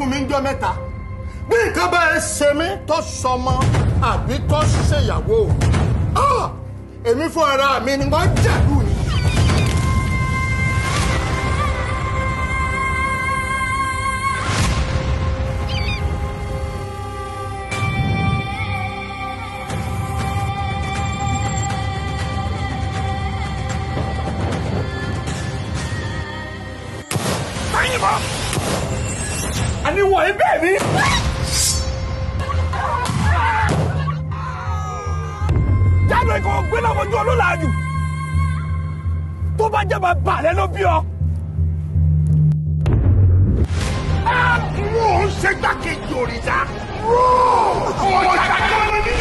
fún mi ńjọ́ mẹ́ta bí nǹkan bá ẹ ṣe mí tó sọmọ àbí tó ṣèyàwó èmi fún ara mi ni wọ́n jẹ̀lú ni. Ani wọ̀ ẹ́ bẹ́ẹ̀ ni. Jáde kò gbé náà mojú olólàájú. Tó bá jẹ́ bàbá rẹ̀ ló bí ọ. Wọ́n ń ṣe gbàkejì òrìṣà. Ọ̀ṣà kan ní.